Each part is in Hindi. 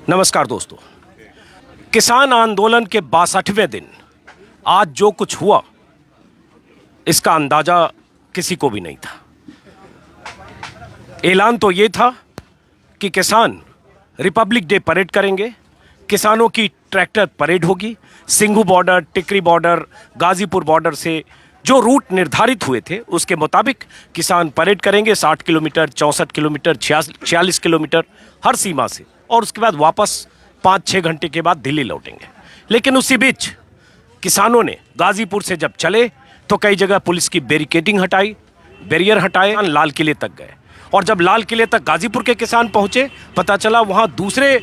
नमस्कार दोस्तों। किसान आंदोलन के 62वें दिन आज जो कुछ हुआ इसका अंदाजा किसी को भी नहीं था। ऐलान तो ये था कि किसान रिपब्लिक डे परेड करेंगे, किसानों की ट्रैक्टर परेड होगी, सिंघू बॉर्डर, टिकरी बॉर्डर, गाजीपुर बॉर्डर से जो रूट निर्धारित हुए थे उसके मुताबिक किसान परेड करेंगे 60 किलोमीटर, 64 किलोमीटर, 46 किलोमीटर हर सीमा से, और उसके बाद वापस 5-6 घंटे के बाद दिल्ली लौटेंगे। लेकिन उसी बीच किसानों ने गाजीपुर से जब चले तो कई जगह पुलिस की बैरिकेडिंग हटाई, बैरियर हटाए, लाल किले तक गए। और जब लाल किले तक गाजीपुर के किसान पहुंचे, पता चला वहां दूसरे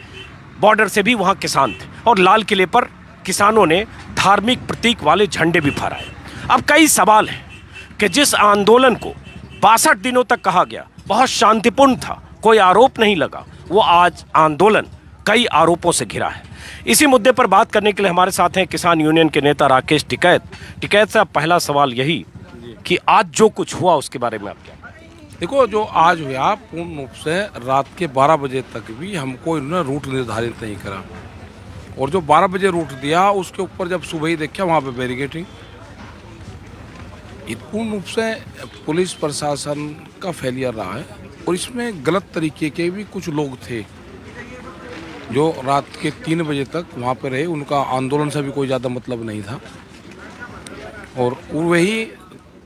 बॉर्डर से भी वहां किसान थे और लाल किले पर किसानों ने धार्मिक प्रतीक वाले झंडे भी फहराए। अब कई सवाल हैं कि जिस आंदोलन को 62 दिनों तक कहा गया बहुत शांतिपूर्ण था, कोई आरोप नहीं लगा, वो आज आंदोलन कई आरोपों से घिरा है। इसी मुद्दे पर बात करने के लिए हमारे साथ हैं किसान यूनियन के नेता राकेश टिकैत। टिकैत साहब, पहला सवाल यही कि आज जो कुछ हुआ उसके बारे में आप क्या? देखो, जो आज हुआ पूर्ण रूप से रात के 12 बजे तक भी हमको इन्होंने रूट निर्धारित नहीं करा, और जो 12 बजे रूट दिया उसके ऊपर जब सुबह ही देखा वहाँ पे बैरिकेडिंग। पूर्ण रूप से पुलिस प्रशासन का फेलियर रहा है, और इसमें गलत तरीके के भी कुछ लोग थे जो रात के 3 बजे तक वहाँ पे रहे। उनका आंदोलन से भी कोई ज़्यादा मतलब नहीं था, और वही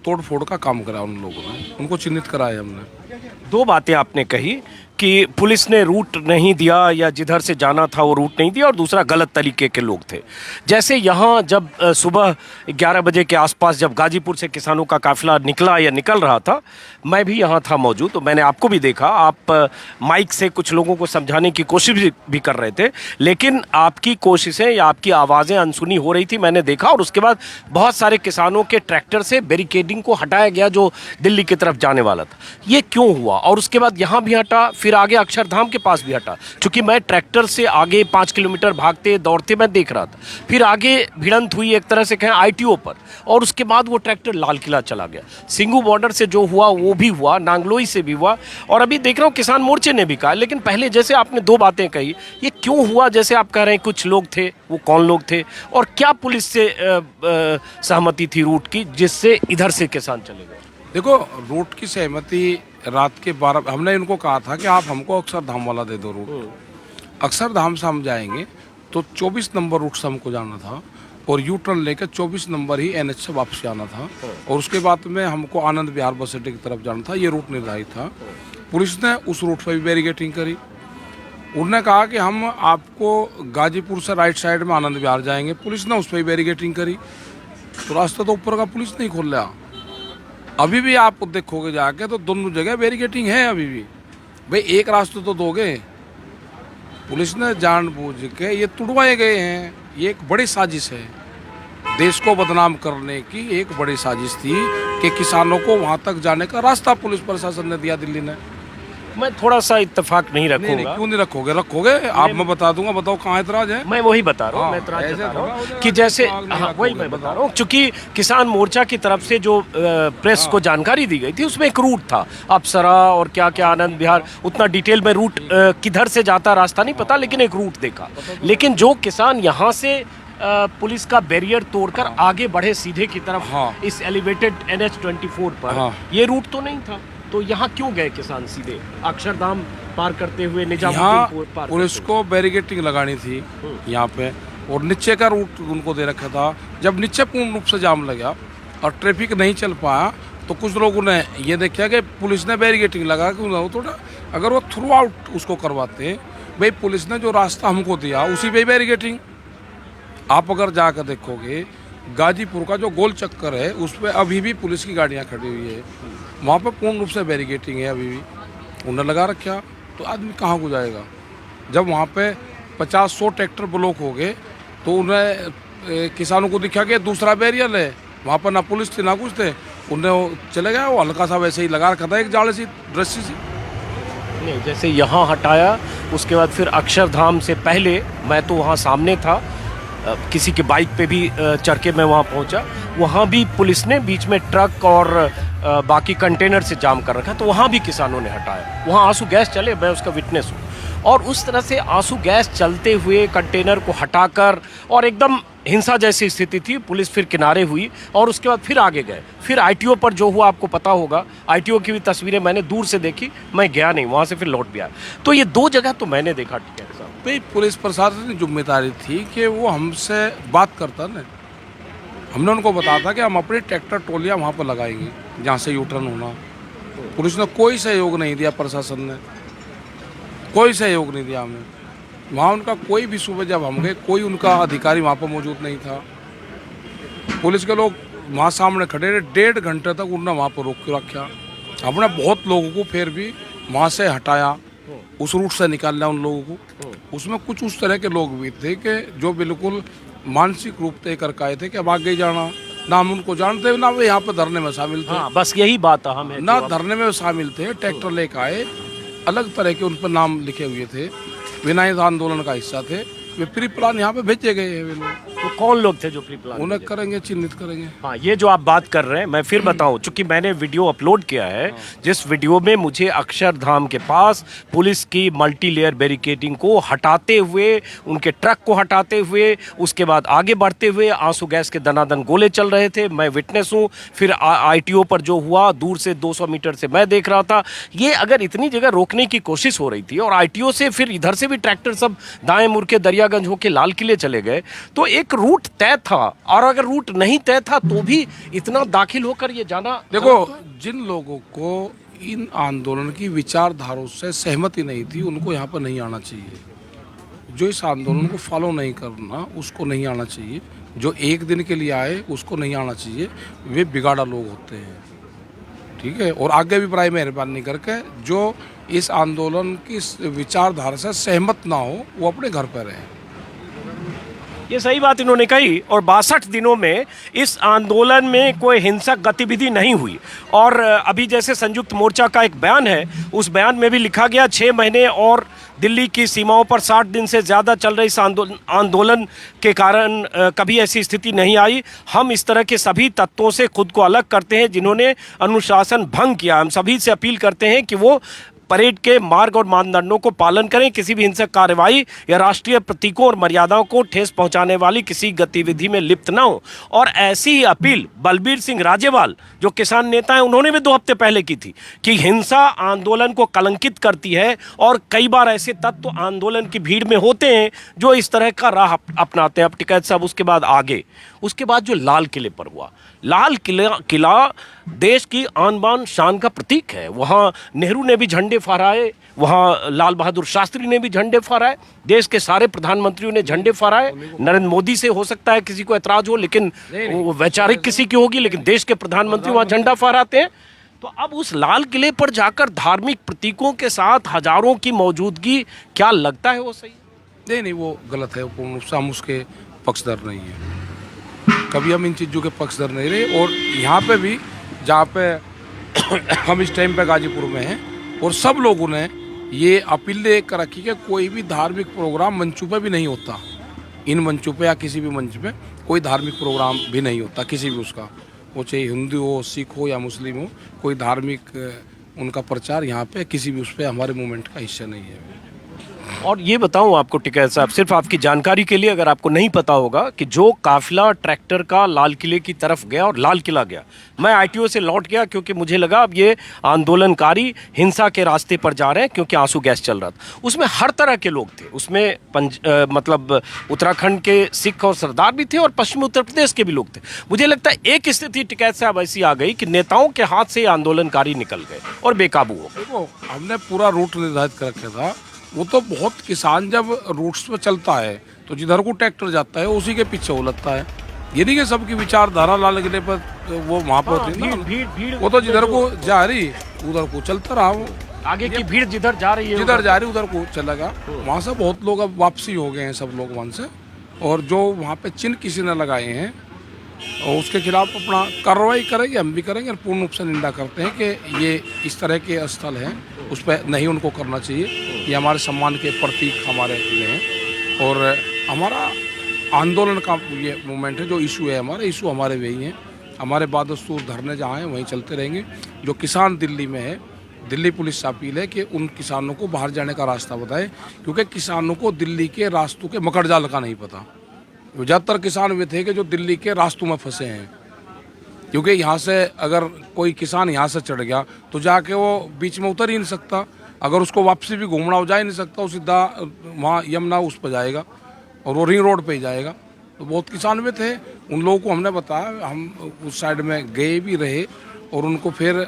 तोड़ फोड़ का काम करा उन लोगों ने, उनको चिन्हित कराया हमने। दो बातें आपने कही कि पुलिस ने रूट नहीं दिया या जिधर से जाना था वो रूट नहीं दिया, और दूसरा गलत तरीके के लोग थे। जैसे यहाँ जब सुबह 11 बजे के आसपास जब गाजीपुर से किसानों का काफिला निकला या निकल रहा था, मैं भी यहाँ था मौजूद, तो मैंने आपको भी देखा। आप माइक से कुछ लोगों को समझाने की कोशिश भी कर रहे थे, लेकिन आपकी कोशिशें या आपकी आवाज़ें अनसुनी हो रही थी, मैंने देखा। और उसके बाद बहुत सारे किसानों के ट्रैक्टर से बैरिकेडिंग को हटाया गया जो दिल्ली की तरफ जाने वाला था। ये क्यों हुआ? और उसके बाद यहाँ भी हटा, फिर आगे अक्षरधाम के पास भी हटा, क्योंकि मैं ट्रैक्टर से आगे 5 किलोमीटर भागते दौड़ते मैं देख रहा था। फिर आगे भिड़ंत हुई एक तरह से कहें ITO पर, और उसके बाद वो ट्रैक्टर लाल किला चला गया। सिंघू बॉर्डर से जो हुआ वो भी हुआ, नांगलोई से भी हुआ, और अभी देख रहा हूँ किसान मोर्चे ने भी कहा। लेकिन पहले जैसे आपने दो बातें कही, ये क्यों हुआ? जैसे आप कह रहे हैं कुछ लोग थे, वो कौन लोग थे, और क्या पुलिस से सहमति थी रूट की जिससे इधर से किसान चले गए? देखो, रूट की सहमति रात के 12, हमने इनको कहा था कि आप हमको अक्षरधाम वाला दे दो रूट। अक्षरधाम से हम जाएंगे तो 24 नंबर रूट से हमको जाना था, और यू टर्न लेकर 24 नंबर ही NH से वापस आना था, और उसके बाद में हमको आनंद विहार बस अड्डे की तरफ जाना था। ये रूट निर्धारित था। पुलिस ने उस रूट पर भी बैरिकेडिंग करी। उन्होंने कहा कि हम आपको गाजीपुर से राइट साइड में आनंद विहार जाएंगे, पुलिस ने उस पर भी बैरिकेडिंग करी। तो रास्ता तो ऊपर का पुलिस नहीं खोल रहा। अभी भी आप देखोगे जाके तो दोनों जगह बैरिकेडिंग है अभी भी। भाई एक रास्ता तो दोगे। पुलिस ने जानबूझ के ये तुड़वाए गए हैं। ये एक बड़ी साजिश है, देश को बदनाम करने की एक बड़ी साजिश थी कि किसानों को वहां तक जाने का रास्ता पुलिस प्रशासन ने दिया दिल्ली ने। मैं थोड़ा सा इत्तेफाक नहीं रखूंगा। नहीं, क्यों नहीं रखोगे? रखोगे आप, मैं बता दूंगा। बताओ कहाँ ऐतराज है? मैं वही बता रहा हूँ, मैं ऐतराज जता रहा हूँ कि जैसे, हाँ वही मैं बता रहा हूँ, क्योंकि किसान मोर्चा की तरफ से जो प्रेस को जानकारी दी गई थी उसमें एक रूट था, अप्सरा और क्या क्या आनंद विहार, उतना डिटेल में रूट किधर से जाता रास्ता नहीं पता, लेकिन एक रूट देखा। लेकिन जो किसान यहाँ से पुलिस का बैरियर तोड़कर आगे बढ़े सीधे की तरफ इस एलिवेटेड NH-24 पर, ये रूट तो नहीं था। तो यहाँ क्यों गए किसान सीधे अक्षरधाम पार करते हुए निजामुद्दीन पार? पुलिस को बैरिकेडिंग लगानी थी यहाँ पे, और नीचे का रूट उनको दे रखा था। जब नीचे पूर्ण रूप से जाम लगा और ट्रैफिक नहीं चल पाया, तो कुछ लोगों ने ये देखा कि पुलिस ने बैरिकेडिंग लगा के थोड़ा, अगर वो थ्रू आउट उसको करवाते, भाई पुलिस ने जो रास्ता हमको दिया उसी पे बैरिकेडिंग। आप अगर जाकर देखोगे गाजीपुर का जो गोल चक्कर है उस पर अभी भी पुलिस की गाड़ियाँ खड़ी हुई है, वहाँ पे पूर्ण रूप से बैरिकेडिंग है अभी भी, उन्हें लगा रखा। तो आदमी कहाँ को जाएगा? जब वहाँ पे 50-100 ट्रैक्टर ब्लॉक हो गए तो उन्हें किसानों को दिखा कि दूसरा बैरियर है, वहाँ पर ना पुलिस थी ना कुछ थे, उन्हें चले गया। वो हल्का सा वैसे ही लगा रखा था, एक जाले सी रस्सी सी। नहीं, जैसे यहाँ हटाया, उसके बाद फिर अक्षरधाम से पहले मैं तो वहाँ सामने था, किसी के बाइक पे भी चढ़ के मैं वहाँ पहुँचा, वहाँ भी पुलिस ने बीच में ट्रक और बाकी कंटेनर से जाम कर रखा, तो वहाँ भी किसानों ने हटाया। वहाँ आंसू गैस चले, मैं उसका विटनेस हूँ। और उस तरह से आंसू गैस चलते हुए कंटेनर को हटाकर, और एकदम हिंसा जैसी स्थिति थी। पुलिस फिर किनारे हुई और उसके बाद फिर आगे गए। फिर आईटीओ पर जो हुआ आपको पता होगा, आईटीओ की भी तस्वीरें मैंने दूर से देखी, मैं गया नहीं वहाँ से, फिर लौट भी आया। तो ये 2 जगह तो मैंने देखा टिकैत साहब। भाई पुलिस प्रशासन की जिम्मेदारी थी कि वो हमसे बात करता ना। हमने उनको बताया था कि हम अपनी ट्रैक्टर ट्रॉलियाँ वहाँ पर लगाएंगे जहाँ से यू टर्न होना। पुलिस ने कोई सहयोग नहीं दिया, प्रशासन ने कोई सहयोग नहीं दिया हमें। वहाँ उनका कोई भी सुबह जब हम गए, कोई उनका अधिकारी वहाँ पर मौजूद नहीं था। पुलिस के लोग वहाँ सामने खड़े रहे, 1.5 घंटे तक उन्होंने वहाँ पर रोक के रखा। हमने बहुत लोगों को फिर भी वहाँ से हटाया, उस रूट से निकाल लिया उन लोगों को। उसमें कुछ उस तरह के लोग भी थे कि जो बिल्कुल मानसिक रूप से करके आए थे कि अब आगे जाना, ना हम उनको जानते ना वे यहाँ पे धरने में शामिल थे। हाँ, बस यही बात अहम है। ना धरने में शामिल थे, ट्रैक्टर लेकर आए, अलग तरह के उन पर नाम लिखे हुए थे, बिना इस आंदोलन का हिस्सा थे। वे प्री प्लान यहाँ पे भेजे गए हैं वे लोग। तो कौन लोग थे जो प्री प्लान? उन्हें करेंगे, चिन्हित करेंगे। हाँ, ये जो आप बात कर रहे हैं, मैं फिर बताऊं, चूंकि मैंने वीडियो अपलोड किया है, जिस वीडियो में मुझे अक्षरधाम के पास पुलिस की मल्टी लेयर बैरिकेडिंग को हटाते हुए, उनके ट्रक को हटाते हुए, उसके बाद आगे बढ़ते हुए आंसू गैस के दनादन गोले चल रहे थे। मैं विटनेस हूँ। फिर आईटीओ पर जो हुआ, दूर से 200 मीटर से मैं देख रहा था। ये अगर इतनी जगह रोकने की कोशिश हो रही थी और आईटीओ से फिर इधर से भी ट्रैक्टर सब दाएं मुड़ के दरियागंज होके लाल किले चले गए, तो एक रूट तय था। और अगर रूट नहीं तय था तो भी इतना दाखिल होकर ये जाना। देखो, जिन लोगों को इन आंदोलन की विचारधाराओं से सहमति नहीं थी, उनको यहाँ पर नहीं आना चाहिए। जो इस आंदोलन को फॉलो नहीं करना, उसको नहीं आना चाहिए। जो एक दिन के लिए आए, उसको नहीं आना चाहिए। वे बिगाड़ा लोग होते हैं, ठीक है। और आगे भी प्राय मेहरबानी करके जो इस आंदोलन की विचारधारा से सहमत ना हो, वो अपने घर पर रहें। ये सही बात इन्होंने कही। और 62 दिनों में इस आंदोलन में कोई हिंसक गतिविधि नहीं हुई। और अभी जैसे संयुक्त मोर्चा का एक बयान है, उस बयान में भी लिखा गया 6 महीने और दिल्ली की सीमाओं पर 60 दिन से ज़्यादा चल रही इस आंदोलन के कारण कभी ऐसी स्थिति नहीं आई। हम इस तरह के सभी तत्वों से खुद को अलग करते हैं जिन्होंने अनुशासन भंग किया। हम सभी से अपील करते हैं कि वो परेड के मार्ग और मानदंडों को पालन करें, किसी भी हिंसक कार्रवाई या राष्ट्रीय प्रतीकों और मर्यादाओं को ठेस पहुंचाने वाली किसी गतिविधि में लिप्त न हो। और ऐसी ही अपील बलबीर सिंह राजेवाल, जो किसान नेता हैं, उन्होंने भी 2 हफ्ते पहले की थी कि हिंसा आंदोलन को कलंकित करती है। और कई बार ऐसे तत्व आंदोलन की भीड़ में होते हैं जो इस तरह का राह अपनाते हैं। अब टिकैत साहब, उसके बाद आगे, उसके बाद जो लाल किले पर हुआ, लाल किला देश की आन बान शान का प्रतीक है। वहाँ नेहरू ने भी झंडे फहराए, वहाँ लाल बहादुर शास्त्री ने भी झंडे फहराए, देश के सारे प्रधानमंत्रियों ने झंडे फहराए। नरेंद्र मोदी से हो सकता है किसी को ऐतराज हो, लेकिन वो वैचारिक किसी की होगी, लेकिन देश के प्रधानमंत्री वहाँ झंडा फहराते हैं। तो अब उस लाल किले पर जाकर धार्मिक प्रतीकों के साथ हजारों की मौजूदगी, क्या लगता है वो सही? नहीं, वो गलत है। हम उसके पक्षधर नहीं है, कभी हम इन चीज़ों के पक्षधर नहीं रहे। और यहाँ पे भी, जहाँ पे हम इस टाइम पे गाजीपुर में हैं, और सब लोगों ने ये अपील कर रखी कि कोई भी धार्मिक प्रोग्राम मंचों पे भी नहीं होता। इन मंचों पे या किसी भी मंच पे कोई धार्मिक प्रोग्राम भी नहीं होता, किसी भी उसका, वो चाहे हिंदू हो, सिख हो या मुस्लिम हो, कोई धार्मिक उनका प्रचार यहाँ पे किसी भी उस पर हमारे मूवमेंट का हिस्सा नहीं है। और ये बताऊं आपको टिकैत साहब, सिर्फ आपकी जानकारी के लिए, अगर आपको नहीं पता होगा, कि जो काफिला ट्रैक्टर का लाल किले की तरफ गया और लाल किला गया, मैं आईटीओ से लौट गया क्योंकि मुझे लगा अब ये आंदोलनकारी हिंसा के रास्ते पर जा रहे हैं, क्योंकि आंसू गैस चल रहा था। उसमें हर तरह के लोग थे। उसमें मतलब उत्तराखंड के सिख और सरदार भी थे और पश्चिमी उत्तर प्रदेश के भी लोग थे। मुझे लगता है एक स्थिति टिकैत साहब ऐसी आ गई कि नेताओं के हाथ से आंदोलनकारी निकल गए और बेकाबू हो गए। देखो, हमने पूरा रूट निर्धारित कर रखा था। वो तो बहुत किसान जब रूट्स पे चलता है तो जिधर को ट्रैक्टर जाता है उसी के पीछे उलटता है। ये नहीं कि सबकी विचारधारा लाल किले पर वो वहाँ पर होती है ना, भीड़ वो तो जिधर को जा रही उधर को चलता रहा। वो आगे की भीड़ जिधर जा रही है, जिधर जा रही उधर को चलेगा। वहाँ से बहुत लोग अब वापसी हो गए हैं, सब लोग वहाँ से। और जो वहाँ पे चिन्ह किसी ने लगाए हैं और उसके खिलाफ अपना कार्रवाई करेंगे, हम भी करेंगे। और पूर्ण रूप से निंदा करते हैं कि ये इस तरह के स्थल हैं, उस पर नहीं उनको करना चाहिए। ये हमारे सम्मान के प्रतीक हमारे लिए हैं। और हमारा आंदोलन का ये मूवमेंट है, जो इशू है हमारा, इशू हमारे वही हैं। हमारे बादस्तूर धरने जहाँ हैं वहीं चलते रहेंगे। जो किसान दिल्ली में है दिल्ली पुलिस से अपील है कि उन किसानों को बाहर जाने का रास्ता बताएं, क्योंकि किसानों को दिल्ली के रास्तों के मकड़जाल का नहीं पता। ज़्यादातर किसान वे थे कि जो दिल्ली के रास्तों में फंसे हैं, क्योंकि यहाँ से अगर कोई किसान यहाँ से चढ़ गया तो जाके वो बीच में उतर ही नहीं सकता। अगर उसको वापसी भी घूमना हो जा ही नहीं सकता, वो सीधा वहाँ यमुना उस पर जाएगा और वो रिंग रोड पे ही जाएगा। तो बहुत किसान वे थे, उन लोगों को हमने बताया, हम उस साइड में गए भी रहे और उनको फिर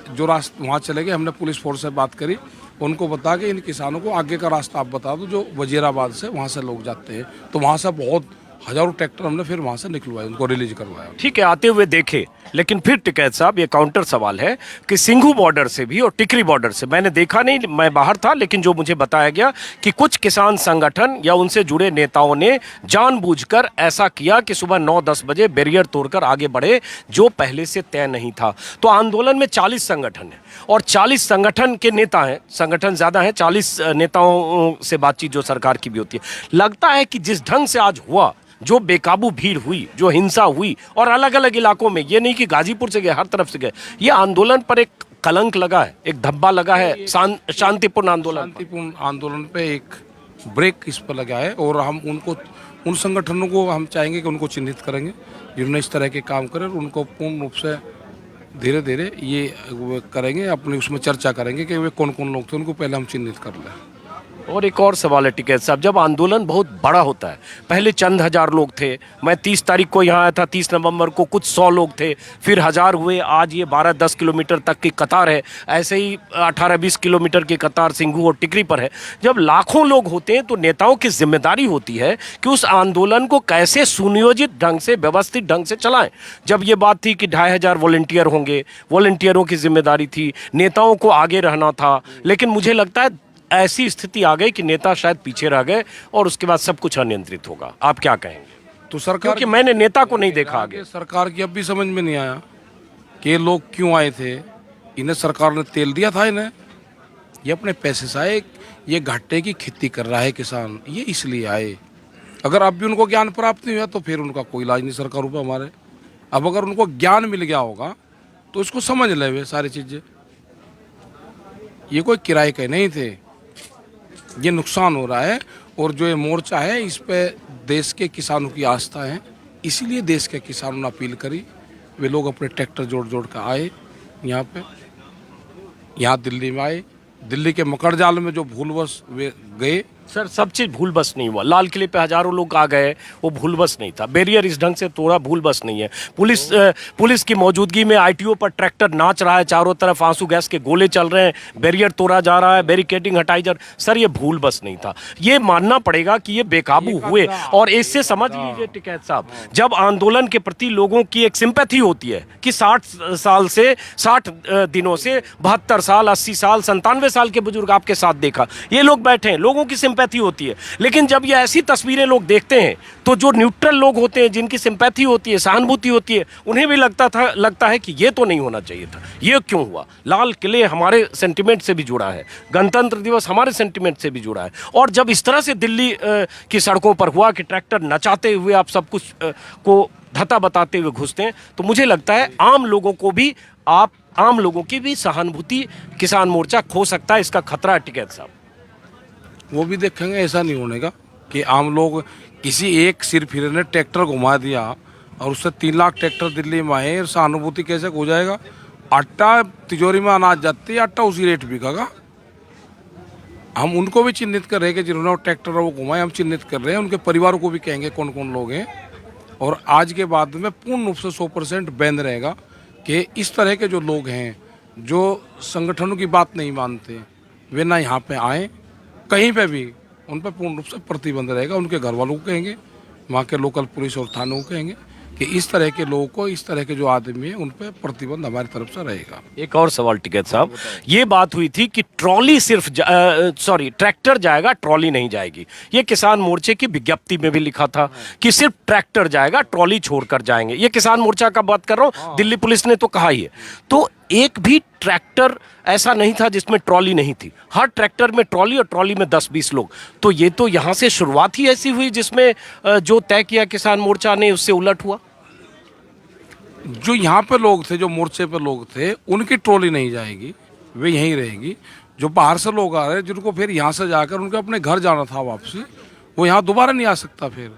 जो रास्ता वहाँ चले गए, हमने पुलिस फोर्स से बात करी, उनको बता के इन किसानों को आगे का रास्ता आप बता दो, जो वजीराबाद से वहाँ से लोग जाते हैं। तो वहाँ से बहुत हजारों ट्रैक्टर हमने फिर वहाँ से निकलवाए, उनको रिलीज करवाया। ठीक है, आते हुए देखे, लेकिन फिर टिकैत साहब ये काउंटर सवाल है कि सिंघू बॉर्डर से भी और टिकरी बॉर्डर से, मैंने देखा नहीं, मैं बाहर था, लेकिन जो मुझे बताया गया कि कुछ किसान संगठन या उनसे जुड़े नेताओं ने जानबूझकर ऐसा किया कि सुबह 9-10 बजे बैरियर तोड़कर आगे बढ़े, जो पहले से तय नहीं था। तो आंदोलन में 40 संगठन है और 40 संगठन के नेता हैं, संगठन ज्यादा हैं, 40 नेताओं से बातचीत जो सरकार की भी होती है। लगता है कि जिस ढंग से आज हुआ, जो बेकाबू भीड़ हुई, जो हिंसा हुई, और अलग अलग इलाकों में, ये नहीं कि गाजीपुर से गए, हर तरफ से गए, ये आंदोलन पर एक कलंक लगा है, एक धब्बा लगा है शांतिपूर्ण आंदोलन पे एक ब्रेक इस पर लगा है। और हम उनको, उन संगठनों को हम चाहेंगे कि उनको चिन्हित करेंगे जिन्होंने इस तरह के काम करे, और उनको पूर्ण रूप से धीरे धीरे ये करेंगे, अपनी उसमें चर्चा करेंगे कि वे कौन कौन लोग थे, उनको पहले हम चिन्हित कर लें। और एक और सवाल है टिकैत साहब, जब आंदोलन बहुत बड़ा होता है, पहले चंद हजार लोग थे, मैं 30 तारीख को यहाँ आया था, 30 नवंबर को कुछ 100 लोग थे, फिर 1000 हुए, आज ये 12-10 किलोमीटर तक की कतार है, ऐसे ही 18-20 किलोमीटर की कतार सिंघू और टिकरी पर है। जब लाखों लोग होते हैं तो नेताओं की जिम्मेदारी होती है कि उस आंदोलन को कैसे सुनियोजित ढंग से, व्यवस्थित ढंग से चलाएं। जब ये बात थी कि 2500 वॉलंटियर होंगे, वॉलंटियरों की जिम्मेदारी थी, नेताओं को आगे रहना था, लेकिन मुझे लगता है ऐसी स्थिति आ गई कि नेता शायद पीछे रह गए और उसके बाद सब कुछ अनियंत्रित होगा। आप क्या कहेंगे? तो सरकार, क्योंकि मैंने नेता को नहीं देखा आगे। सरकार की अब भी समझ में नहीं आया कि ये लोग क्यों आए थे। इन्हें सरकार ने तेल दिया था, इन्हें, ये अपने पैसे से आए, ये घाटे की खेती कर रहा है किसान, ये इसलिए आए। अगर अब भी उनको ज्ञान प्राप्त नहीं हुआ तो फिर उनका कोई इलाज नहीं सरकारों पर हमारे। अब अगर उनको ज्ञान मिल गया होगा तो इसको समझ ले वे सारी चीजें, ये कोई किराए के नहीं थे, ये नुकसान हो रहा है। और जो ये मोर्चा है, इस पे देश के किसानों की आस्था है, इसीलिए देश के किसानों ने अपील करी, वे लोग अपने ट्रैक्टर जोड़ जोड़ कर आए यहाँ पे, यहाँ दिल्ली में आए। दिल्ली के मकड़जाल में जो भूलवश वे गए, सर सब चीज भूल बस नहीं हुआ। लाल किले पे हजारों लोग आ गए, वो भूल बस नहीं था। बैरियर इस ढंग से तोड़ा, भूल बस नहीं है। पुलिस की मौजूदगी में आईटीओ पर ट्रैक्टर नाच रहा है, चारों तरफ आंसू गैस के गोले चल रहे हैं, बैरियर तोड़ा जा रहा है, बैरिकेडिंग हटाई जा रही। सर ये भूल बस नहीं था, ये मानना पड़ेगा कि ये बेकाबू हुए। और इससे समझ लीजिए टिकैत साहब, जब आंदोलन के प्रति लोगों की एक सिंपैथी होती है कि 60 दिनों से 72 साल, 80 साल, 97 साल के बुजुर्ग आपके साथ देखा, ये लोग बैठे हैं, लोगों की सिंपैथी होती है। लेकिन जब ये ऐसी तस्वीरें लोग देखते हैं तो जो न्यूट्रल लोग होते हैं, जिनकी सिंपैथी होती है, सहानुभूति होती है, उन्हें भी लगता है कि ये तो नहीं होना चाहिए था, ये क्यों हुआ। लाल किले हमारे सेंटिमेंट से भी जुड़ा है, गणतंत्र दिवस हमारे सेंटिमेंट से भी जुड़ा है। और जब इस तरह से दिल्ली की सड़कों पर हुआ कि ट्रैक्टर नचाते हुए आप सब कुछ को धता बताते हुए घुसते हैं, तो मुझे लगता है आम लोगों की भी सहानुभूति किसान मोर्चा खो सकता है। इसका खतरा है टिकैत साहब। वो भी देखेंगे, ऐसा नहीं होने का कि आम लोग, किसी एक सिर फिरे ने ट्रैक्टर घुमा दिया और उससे 3 लाख ट्रैक्टर दिल्ली में आए, सहानुभूति कैसे हो जाएगा। आटा तिजोरी में अनाज जाती है, आटा उसी रेट बिकेगा। हम उनको भी चिन्हित कर रहे हैं कि जिन्होंने ट्रैक्टर वो घुमाए, हम चिन्हित कर रहे हैं, उनके परिवारों को भी कहेंगे कौन कौन लोग हैं। और आज के बाद में पूर्ण रूप से 100% बैन रहेगा कि इस तरह के जो लोग हैं, जो संगठनों की बात नहीं मानते, वे ना यहाँ पे आए, कहीं पे भी उन पर पूर्ण रूप से प्रतिबंध रहेगा। उनके घर वालों को कहेंगे, वहाँ के लोकल पुलिस और थानों को कहेंगे कि इस तरह के लोगों को, इस तरह के जो आदमी हैं, उन पर प्रतिबंध हमारी तरफ से रहेगा। एक और सवाल टिकैत साहब, ये बात हुई थी कि ट्रॉली सिर्फ ट्रैक्टर जाएगा, ट्रॉली नहीं जाएगी। ये किसान मोर्चे की विज्ञप्ति में भी लिखा था कि सिर्फ ट्रैक्टर जाएगा, ट्रॉली छोड़कर जाएंगे। ये किसान मोर्चा का बात कर रहा हूँ, दिल्ली पुलिस ने तो कहा ही है। तो एक भी ट्रैक्टर ऐसा नहीं था जिसमें ट्रॉली नहीं थी, हर ट्रैक्टर में ट्रॉली और ट्रॉली में 10-20 लोग। तो ये तो यहाँ से शुरुआत ही ऐसी हुई जिसमें जो तय किया किसान मोर्चा ने उससे उलट हुआ। जो यहाँ पे लोग थे, जो मोर्चे पे लोग थे, उनकी ट्रॉली नहीं जाएगी, वे यहीं रहेंगी। जो बाहर से लोग आ रहे हैं जिनको फिर यहाँ से जाकर उनके अपने घर जाना था वापसी, वो यहाँ दोबारा नहीं आ सकता। फिर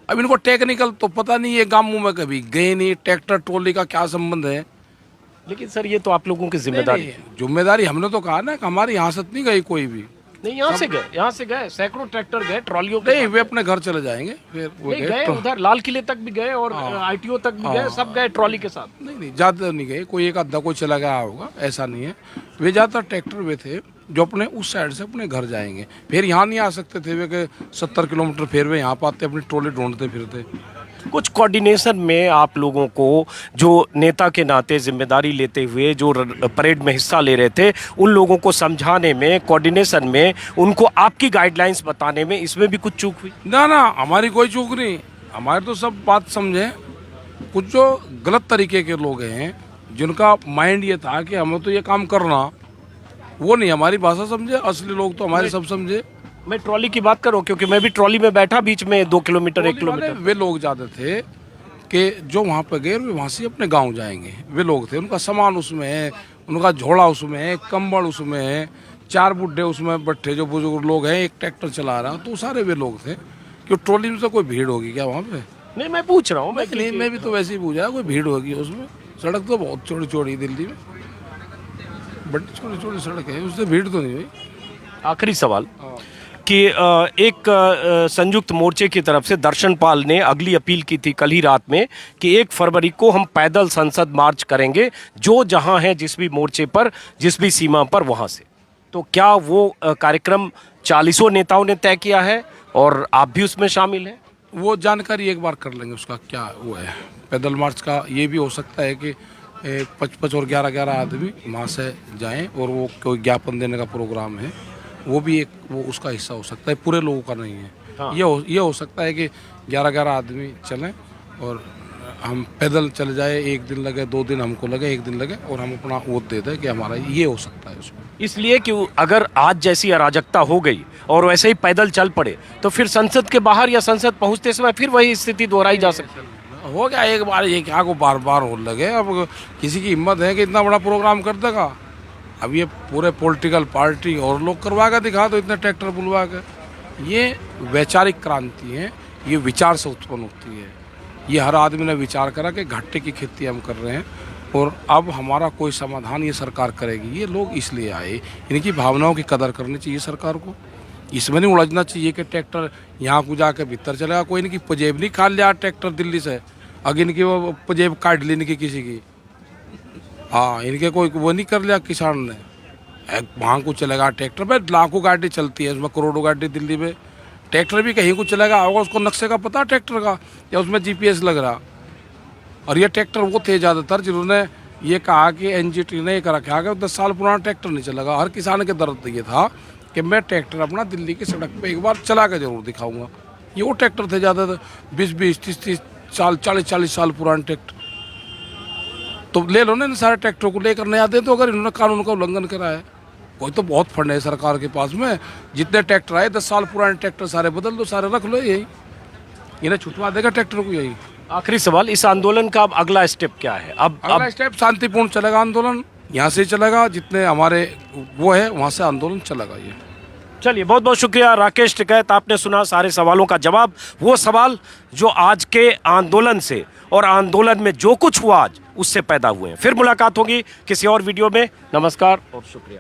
अब इनको टेक्निकल तो पता नहीं है, गाँवों में कभी गए नहीं, ट्रैक्टर ट्रॉली का क्या संबंध है। लेकिन सर ये तो आप लोगों की जिम्मेदारी है। जिम्मेदारी हमने तो कहा ना कि हमारी यहाँ से नहीं गई कोई भी। नहीं, यहाँ से गए सैकड़ों ट्रैक्टर गए, ट्रॉलियों के नहीं, वे अपने घर चले जाएंगे। फिर वो नहीं गए, उधर लाल किले तक भी गए और ITO तक भी गए, सब गए ट्रॉली के साथ। नहीं, ज्यादा नहीं गए, कोई एक आधा कोई चला गया होगा, ऐसा नहीं है। वे ज्यादातर ट्रैक्टर वे थे जो अपने उस साइड से अपने घर जाएंगे, फिर यहाँ नहीं आ सकते थे वे के 70 किलोमीटर फिर वे यहाँ पाते अपनी ट्रॉली ढूंढते फिरते। कुछ कोऑर्डिनेशन में आप लोगों को जो नेता के नाते जिम्मेदारी लेते हुए जो परेड में हिस्सा ले रहे थे, उन लोगों को समझाने में, कोऑर्डिनेशन में, उनको आपकी गाइडलाइंस बताने में, इसमें भी कुछ चूक हुई? ना, हमारी कोई चूक नहीं, हमारे तो सब बात समझे। कुछ जो गलत तरीके के लोग हैं जिनका माइंड ये था कि हमें तो ये काम करना, वो नहीं हमारी भाषा समझे। असली लोग तो हमारे सब समझे। मैं ट्रॉली की बात करूं क्योंकि मैं भी ट्रॉली में बैठा, बीच में 2 किलोमीटर 1 किलोमीटर। वे लोग जाते थे कि जो वहाँ पर गए वे वहाँ से अपने गांव जाएंगे, वे लोग थे। उनका सामान उसमें है, उनका झोला उसमें है, कंबल उसमें है, 4 बुड्ढे उसमें बैठे जो बुजुर्ग लोग हैं, एक ट्रैक्टर चला रहा, तो सारे वे लोग थे। क्यों ट्रॉली में तो कोई भीड़ होगी क्या वहाँ पे? नहीं, मैं पूछ रहा हूँ। मैं भी तो वैसे ही पूछा, कोई भीड़ होगी उसमें? सड़क तो बहुत चौड़ी चौड़ी दिल्ली में, बड़ी छोटी छोटी सड़क है, उससे भीड़ तो नहीं हुई। आखिरी सवाल कि एक संयुक्त मोर्चे की तरफ से दर्शन पाल ने अगली अपील की थी कल ही रात में कि 1 फरवरी को हम पैदल संसद मार्च करेंगे, जो जहां है जिस भी मोर्चे पर, जिस भी सीमा पर, वहां से। तो क्या वो कार्यक्रम 40 नेताओं ने तय किया है और आप भी उसमें शामिल हैं? वो जानकारी एक बार कर लेंगे उसका क्या वो है। पैदल मार्च का ये भी हो सकता है कि 55 और 11 आदमी वहाँ से जाएं और वो कोई ज्ञापन देने का प्रोग्राम है, वो भी एक वो उसका हिस्सा हो सकता है, पूरे लोगों का नहीं है। हाँ। ये हो सकता है कि 11 आदमी चलें और हम पैदल चले जाए, 1 दिन लगे, 2 दिन हमको लगे, 1 दिन लगे, और हम अपना वोट दे दें कि हमारा ये हो सकता है उसमें। इसलिए कि अगर आज जैसी अराजकता हो गई और वैसे ही पैदल चल पड़े तो फिर संसद के बाहर या संसद पहुंचते समय फिर वही स्थिति दोहराई जा सकती है। हो गया एक बार, ये क्या को बार बार हो लगे। अब किसी की हिम्मत है कि इतना बड़ा प्रोग्राम कर देगा? अब ये पूरे पॉलिटिकल पार्टी और लोग करवा के दिखा दो इतने ट्रैक्टर बुलवा के। ये वैचारिक क्रांति है, ये विचार से उत्पन्न होती है। ये हर आदमी ने विचार करा कि घाटे की खेती हम कर रहे हैं और अब हमारा कोई समाधान ये सरकार करेगी। ये लोग इसलिए आए, इनकी भावनाओं की कदर करनी चाहिए सरकार को। इसमें नहीं उलझना चाहिए कि ट्रैक्टर यहाँ को जाके भीतर चलेगा। कोई इनकी पजेब नहीं खा लिया ट्रैक्टर दिल्ली से, अगर इनकी वो पजेब काट ली इनकी किसी की। हाँ, इनके कोई वो नहीं कर लिया किसान ने, वहाँ को चलेगा ट्रैक्टर पे। लाखों गाड़ी चलती है उसमें, करोड़ों गाड़ी दिल्ली में, ट्रैक्टर भी कहीं को चलेगा होगा, उसको नक्शे का पता ट्रैक्टर का, या उसमें GPS लग रहा। और ये ट्रैक्टर वो थे ज़्यादातर जिन्होंने ये कहा कि NGT ने एक रखा कि 10 साल पुराना ट्रैक्टर नहीं चलेगा। हर किसान के दर्द ये था कि मैं ट्रैक्टर अपना दिल्ली की सड़क पे एक बार चला के जरूर दिखाऊंगा। ये वो ट्रैक्टर थे ज़्यादातर 20-20, 30-30 साल, 40-40 साल पुराने ट्रैक्टर। तो ले लो ना इन सारे ट्रैक्टरों को लेकर नया दे, तो अगर इन्होंने कानून का उल्लंघन करा है। कोई तो बहुत फंड है सरकार के पास में, जितने ट्रैक्टर आए 10 साल पुराने ट्रैक्टर सारे बदल दो, सारे रख लो, यही इन्हें छुटवा देगा ट्रैक्टर को। यही आखिरी सवाल, इस आंदोलन का अब अगला स्टेप क्या है? अब अगला स्टेप शांतिपूर्ण चलेगा आंदोलन, यहाँ से चलेगा, जितने हमारे वो है वहाँ से आंदोलन चलेगा। ये चलिए, बहुत बहुत शुक्रिया राकेश टिकैत, आपने सुना सारे सवालों का जवाब, वो सवाल जो आज के आंदोलन से और आंदोलन में जो कुछ हुआ आज उससे पैदा हुए हैं। फिर मुलाकात होगी किसी और वीडियो में। नमस्कार और शुक्रिया।